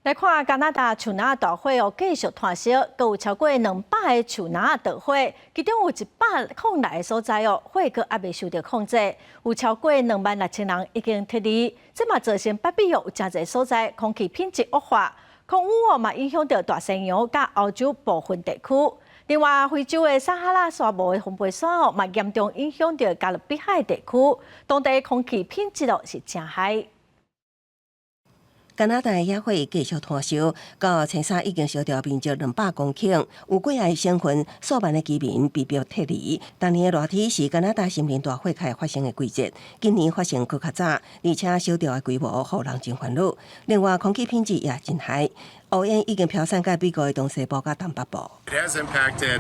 来看加拿大树林大火继续炭烧，阁有超过200个树林大火，其中有100个所在火阁还未受到控制，有超过26000人已经撤离。这嘛造成北美有真侪所在空气品质恶化，空污嘛影响到大西洋甲欧洲部分地区。另外，非洲的撒哈拉沙漠的风暴山嘛严重影响到加勒比海地区，当地空气品质是真歹。加拿大的野火继续炭烧，到青沙已经烧掉面积200公顷，有几下省份数万的居民被迫撤离。当年的热天是加拿大森林大火开发生的季节，今年发生更较早，而且烧掉的规模互人真烦恼。另外，空气品质也真歹，乌烟已经飘散到美国的东西部甲东北部。It has impacted,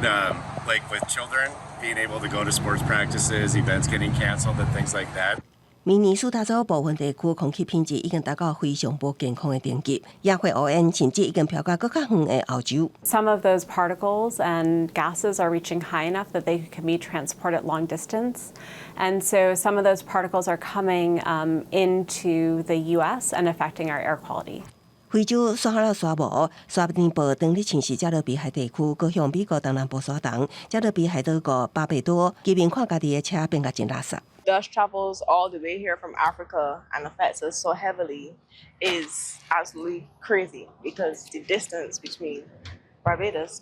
like with children being able to go to sports practices, events getting canceled, and things like that. 明年四大洲部分地区空气品质已经达到非常不健康的等级，野火乌烟甚至已经飘到更较远的欧洲。Some of those particles and gases are reaching high enough that they can be transported long distance, and so some of those particles are coming into the U.S. and affecting our air quality. 非洲撒哈拉沙漠沙丁堡当日侵袭加勒比海地区，各向美国东南部疏东。加勒比海岛国巴贝多，居民看家己的车变甲真垃圾。Dust travels all the way here from Africa and affects us so heavily is absolutely crazy because the distance between Barbados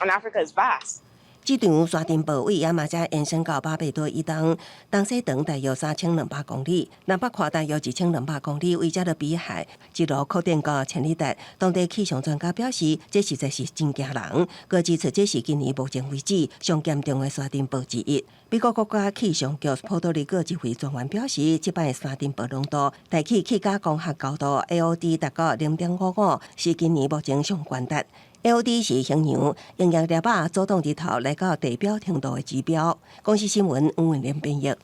and Africa is vast. 这场沙丁堡为亚马加延伸到巴贝多以东，东西长大约3200公里，南北跨大约1200公里，为加勒比海一路扩展到千里达。当地气象专家表示，这实在是真惊人。佮指出，这是今年目前为止上严重的沙丁堡之一。美国国家气象局波多黎各一位专员表示，这摆的沙丁堡浓度大气加光学高度 AOD 达到0.55，是今年目前上悬值。AOD 是形容营养粒阻挡日头来到地表程度的指标。公司新闻黄文莲编译。